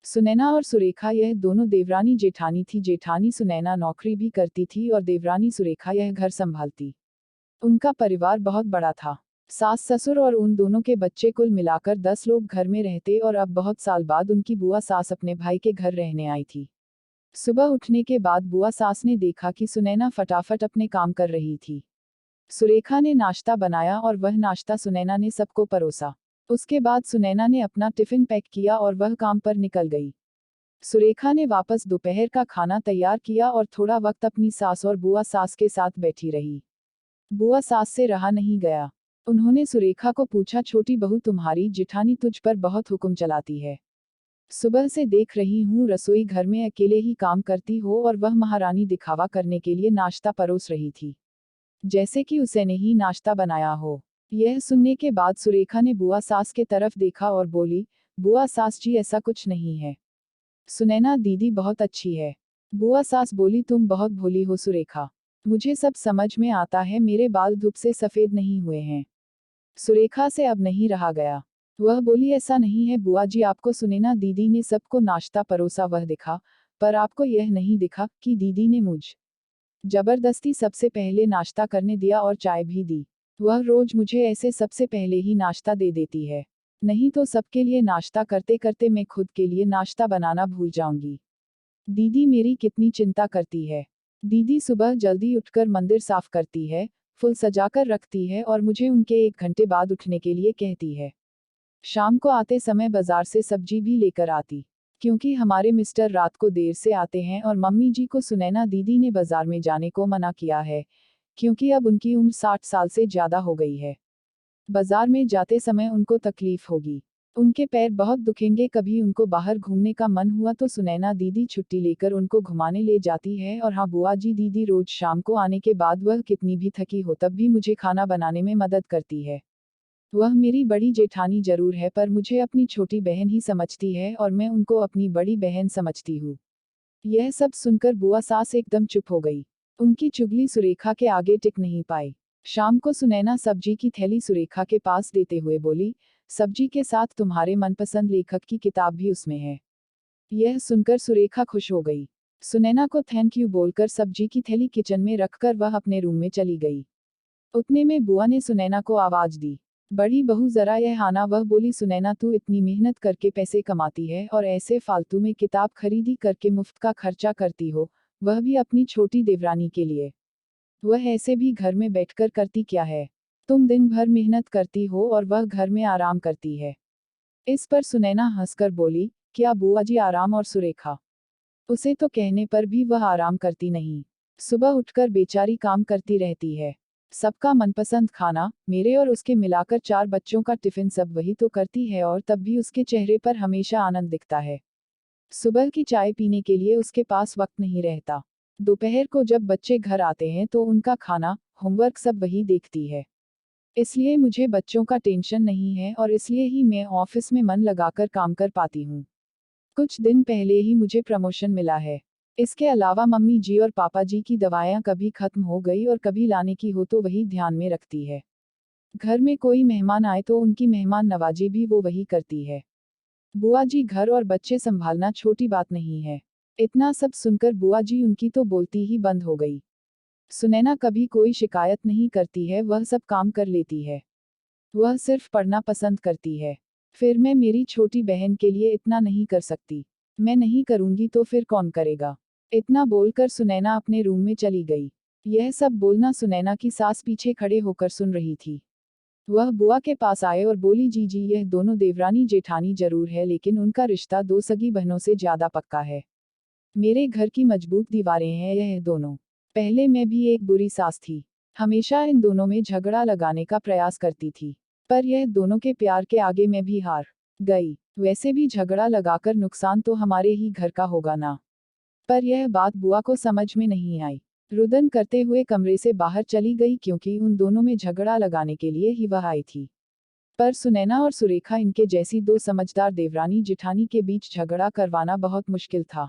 सुनैना और सुरेखा यह दोनों देवरानी जेठानी थी। जेठानी सुनैना नौकरी भी करती थी और देवरानी सुरेखा यह घर संभालती। उनका परिवार बहुत बड़ा था। सास ससुर और उन दोनों के बच्चे, कुल मिलाकर 10 लोग घर में रहते। और अब बहुत साल बाद उनकी बुआ सास अपने भाई के घर रहने आई थी। सुबह उठने के बाद बुआ सास ने देखा कि सुनैना फटाफट अपने काम कर रही थी। सुरेखा ने नाश्ता बनाया और वह नाश्ता सुनैना ने सबको परोसा। उसके बाद सुनैना ने अपना टिफिन पैक किया और वह काम पर निकल गई। सुरेखा ने वापस दोपहर का खाना तैयार किया और थोड़ा वक्त अपनी सास और बुआ सास के साथ बैठी रही। बुआ सास से रहा नहीं गया। उन्होंने सुरेखा को पूछा, छोटी बहू, तुम्हारी जेठानी तुझ पर बहुत हुक्म चलाती है। सुबह से देख रही हूँ रसोई घर में अकेले ही काम करती हो और वह महारानी दिखावा करने के लिए नाश्ता परोस रही थी, जैसे कि उसे ने ही नाश्ता बनाया हो। यह सुनने के बाद सुरेखा ने बुआ सास के तरफ देखा और बोली, बुआ सास जी, ऐसा कुछ नहीं है। सुनैना दीदी बहुत अच्छी है। बुआ सास बोली, तुम बहुत भोली हो सुरेखा। मुझे सब समझ में आता है, मेरे बाल धूप से सफेद नहीं हुए हैं। सुरेखा से अब नहीं रहा गया। वह बोली, ऐसा नहीं है बुआ जी, आपको सुनैना दीदी ने सबको नाश्ता परोसा वह दिखा, पर आपको यह नहीं दिखा कि दीदी ने मुझ जबरदस्ती सबसे पहले नाश्ता करने दिया और चाय भी दी। वह रोज मुझे ऐसे सबसे पहले ही नाश्ता दे देती है, नहीं तो सबके लिए नाश्ता करते करते मैं खुद के लिए नाश्ता बनाना भूल जाऊंगी। दीदी मेरी कितनी चिंता करती है। दीदी सुबह जल्दी उठकर मंदिर साफ करती है, फूल सजाकर रखती है और मुझे उनके 1 घंटे बाद उठने के लिए कहती है। शाम को आते समय बाजार से सब्जी भी लेकर आती, क्योंकि हमारे मिस्टर रात को देर से आते हैं और मम्मी जी को सुनैना दीदी ने बाजार में जाने को मना किया है, क्योंकि अब उनकी उम्र 60 साल से ज्यादा हो गई है। बाजार में जाते समय उनको तकलीफ होगी, उनके पैर बहुत दुखेंगे। कभी उनको बाहर घूमने का मन हुआ तो सुनैना दीदी छुट्टी लेकर उनको घुमाने ले जाती है। और हाँ बुआ जी, दीदी रोज शाम को आने के बाद वह कितनी भी थकी हो तब भी मुझे खाना बनाने में मदद करती है। वह मेरी बड़ी जेठानी जरूर है, पर मुझे अपनी छोटी बहन ही समझती है और मैं उनको अपनी बड़ी बहन समझती हूँ। यह सब सुनकर बुआ सास एकदम चुप हो गई। उनकी चुगली सुरेखा के आगे टिक नहीं पाई। शाम को सुनैना सब्जी की थैली सुरेखा के पास देते हुए बोली, सब्जी के साथ तुम्हारे मनपसंद लेखक की किताब भी उसमें है। यह सुनकर सुरेखा खुश हो गई। सुनैना को थैंक यू बोलकर सब्जी की थैली किचन में रखकर वह अपने रूम में चली गई। उतने में बुआ ने सुनैना को आवाज दी, बड़ी बहू जरा यह आना। वह बोली, सुनैना तू इतनी मेहनत करके पैसे कमाती है और ऐसे फालतू में किताब खरीदी करके मुफ्त का खर्चा करती हो, वह भी अपनी छोटी देवरानी के लिए। वह ऐसे भी घर में बैठकर करती क्या है? तुम दिन भर मेहनत करती हो और वह घर में आराम करती है। इस पर सुनैना हंसकर बोली, क्या बुआ जी आराम? और सुरेखा, उसे तो कहने पर भी वह आराम करती नहीं। सुबह उठकर बेचारी काम करती रहती है। सबका मनपसंद खाना, मेरे और उसके मिलाकर 4 बच्चों का टिफिन, सब वही तो करती है और तब भी उसके चेहरे पर हमेशा आनंद दिखता है। सुबह की चाय पीने के लिए उसके पास वक्त नहीं रहता। दोपहर को जब बच्चे घर आते हैं तो उनका खाना, होमवर्क सब वही देखती है। इसलिए मुझे बच्चों का टेंशन नहीं है और इसलिए ही मैं ऑफिस में मन लगाकर काम कर पाती हूँ। कुछ दिन पहले ही मुझे प्रमोशन मिला है। इसके अलावा मम्मी जी और पापा जी की दवाएं कभी खत्म हो गई और कभी लाने की हो तो वही ध्यान में रखती है। घर में कोई मेहमान आए तो उनकी मेहमान नवाजी भी वो वही करती है। बुआ जी, घर और बच्चे संभालना छोटी बात नहीं है। इतना सब सुनकर बुआ जी उनकी तो बोलती ही बंद हो गई। सुनैना कभी कोई शिकायत नहीं करती है, वह सब काम कर लेती है। वह सिर्फ पढ़ना पसंद करती है। फिर मैं मेरी छोटी बहन के लिए इतना नहीं कर सकती। मैं नहीं करूंगी तो फिर कौन करेगा? इतना बोलकर सुनैना अपने रूम में चली गई। यह सब बोलना सुनैना की सास पीछे खड़े होकर सुन रही थी। वह बुआ के पास आए और बोली, जी जी, यह दोनों देवरानी जेठानी जरूर है, लेकिन उनका रिश्ता 2 सगी बहनों से ज्यादा पक्का है। मेरे घर की मजबूत दीवारें हैं यह दोनों। पहले मैं भी एक बुरी सास थी, हमेशा इन दोनों में झगड़ा लगाने का प्रयास करती थी, पर यह दोनों के प्यार के आगे मैं भी हार गई। वैसे भी झगड़ा लगाकर नुकसान तो हमारे ही घर का होगा ना। पर यह बात बुआ को समझ में नहीं आई। रुदन करते हुए कमरे से बाहर चली गई, क्योंकि उन दोनों में झगड़ा लगाने के लिए ही वह आई थी। पर सुनैना और सुरेखा, इनके जैसी 2 समझदार देवरानी जेठानी के बीच झगड़ा करवाना बहुत मुश्किल था।